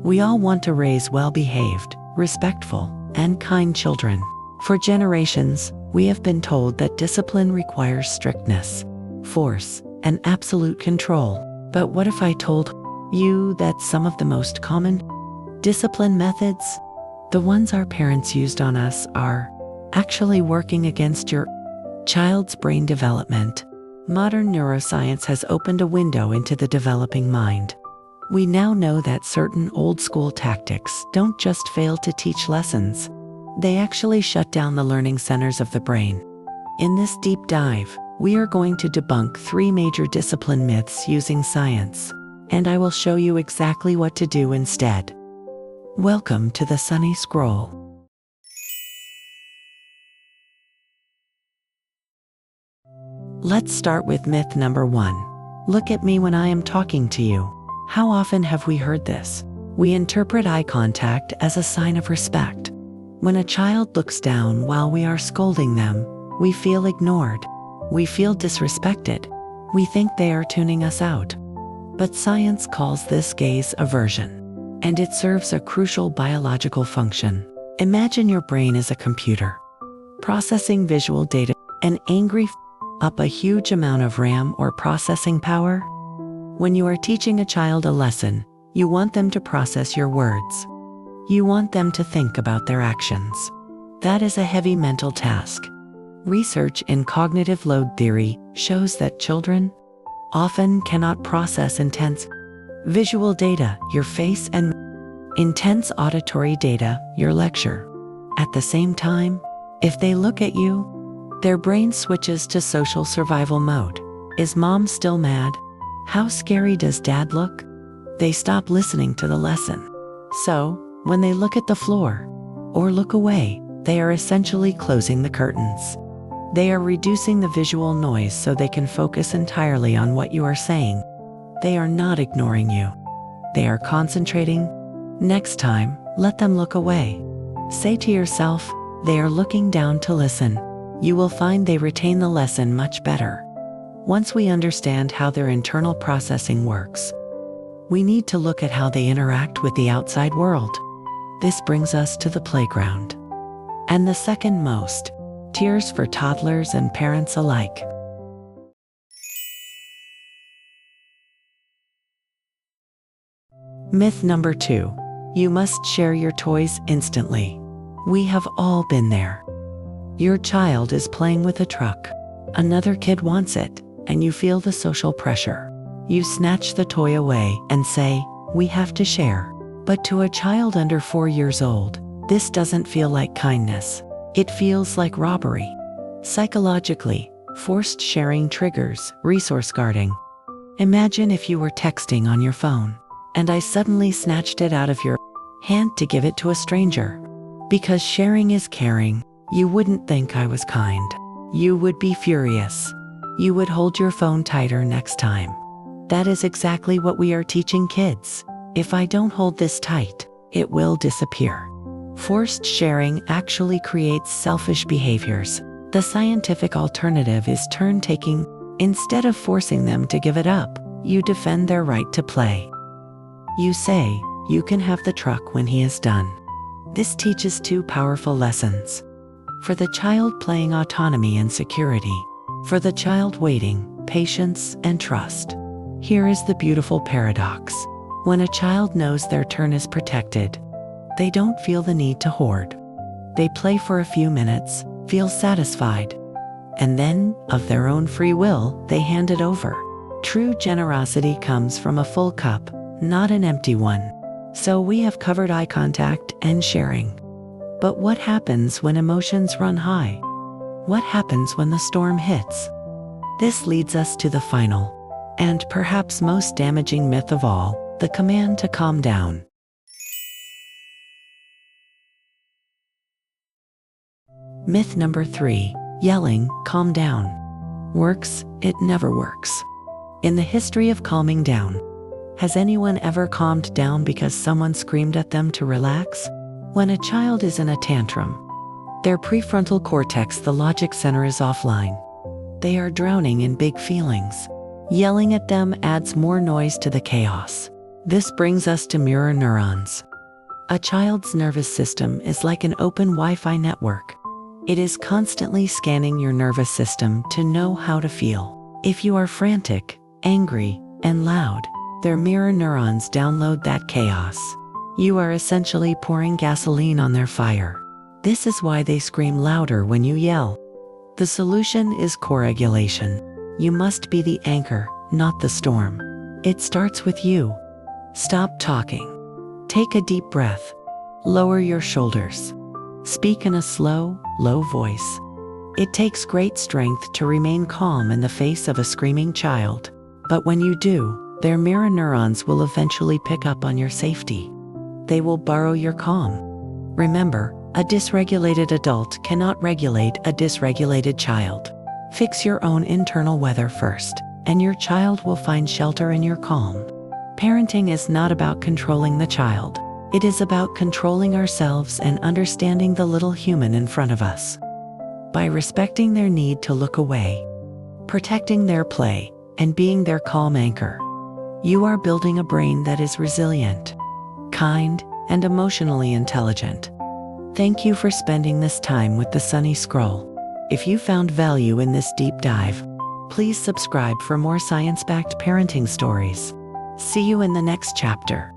We all want to raise well-behaved, respectful, and kind children. For generations, we have been told that discipline requires strictness, force, and absolute control. But what if I told you that some of the most common discipline methods, the ones our parents used on us, are actually working against your child's brain development? Modern neuroscience has opened a window into the developing mind. We now know that certain old-school tactics don't just fail to teach lessons, they actually shut down the learning centers of the brain. In this deep dive, we are going to debunk 3 major discipline myths using science, and I will show you exactly what to do instead. Welcome to the Sunny Scroll. Let's start with myth number 1. Look at me when I am talking to you. How often have we heard this? We interpret eye contact as a sign of respect. When a child looks down while we are scolding them, we feel ignored. We feel disrespected. We think they are tuning us out. But science calls this gaze aversion, and it serves a crucial biological function. Imagine your brain is a computer, processing visual data. An angry up a huge amount of RAM or processing power? When you are teaching a child a lesson, you want them to process your words. You want them to think about their actions. That is a heavy mental task. Research in cognitive load theory shows that children often cannot process intense visual data, your face, and intense auditory data, your lecture. At the same time, if they look at you, their brain switches to social survival mode. Is mom still mad? How scary does dad look? They stop listening to the lesson. So, when they look at the floor or look away, they are essentially closing the curtains. They are reducing the visual noise so they can focus entirely on what you are saying. They are not ignoring you. They are concentrating. Next time, let them look away. Say to yourself, they are looking down to listen. You will find they retain the lesson much better. Once we understand how their internal processing works, we need to look at how they interact with the outside world. This brings us to the playground. And the second most, tears for toddlers and parents alike. Myth number 2. You must share your toys instantly. We have all been there. Your child is playing with a truck. Another kid wants it, and you feel the social pressure. You snatch the toy away and say, "We have to share." But to a child under 4 years old, this doesn't feel like kindness. It feels like robbery. Psychologically, forced sharing triggers resource guarding. Imagine if you were texting on your phone, and I suddenly snatched it out of your hand to give it to a stranger. Because sharing is caring, you wouldn't think I was kind. You would be furious. You would hold your phone tighter next time. That is exactly what we are teaching kids. If I don't hold this tight, it will disappear. Forced sharing actually creates selfish behaviors. The scientific alternative is turn-taking. Instead of forcing them to give it up, you defend their right to play. You say, "You can have the truck when he is done." This teaches 2 powerful lessons. For the child, playing autonomy and security. For the child, waiting, patience, and trust. Here is the beautiful paradox. When a child knows their turn is protected, they don't feel the need to hoard. They play for a few minutes, feel satisfied, and then, of their own free will, they hand it over. True generosity comes from a full cup, not an empty one. So we have covered eye contact and sharing. But what happens when emotions run high? What happens when the storm hits? This leads us to the final, and perhaps most damaging myth of all, the command to calm down. Myth number 3. Yelling, "Calm down." Works? It never works. In the history of calming down, has anyone ever calmed down because someone screamed at them to relax? When a child is in a tantrum, their prefrontal cortex, the logic center, is offline. They are drowning in big feelings. Yelling at them adds more noise to the chaos. This brings us to mirror neurons. A child's nervous system is like an open Wi-Fi network. It is constantly scanning your nervous system to know how to feel. If you are frantic, angry, and loud, their mirror neurons download that chaos. You are essentially pouring gasoline on their fire. This is why they scream louder when you yell. The solution is co-regulation. You must be the anchor, not the storm. It starts with you. Stop talking. Take a deep breath. Lower your shoulders. Speak in a slow, low voice. It takes great strength to remain calm in the face of a screaming child. But when you do, their mirror neurons will eventually pick up on your safety. They will borrow your calm. Remember, a dysregulated adult cannot regulate a dysregulated child. Fix your own internal weather first, and your child will find shelter in your calm. Parenting is not about controlling the child. It is about controlling ourselves and understanding the little human in front of us. By respecting their need to look away, protecting their play, and being their calm anchor, you are building a brain that is resilient, kind, and emotionally intelligent. Thank you for spending this time with the Sunny Scroll. If you found value in this deep dive, please subscribe for more science-backed parenting stories. See you in the next chapter.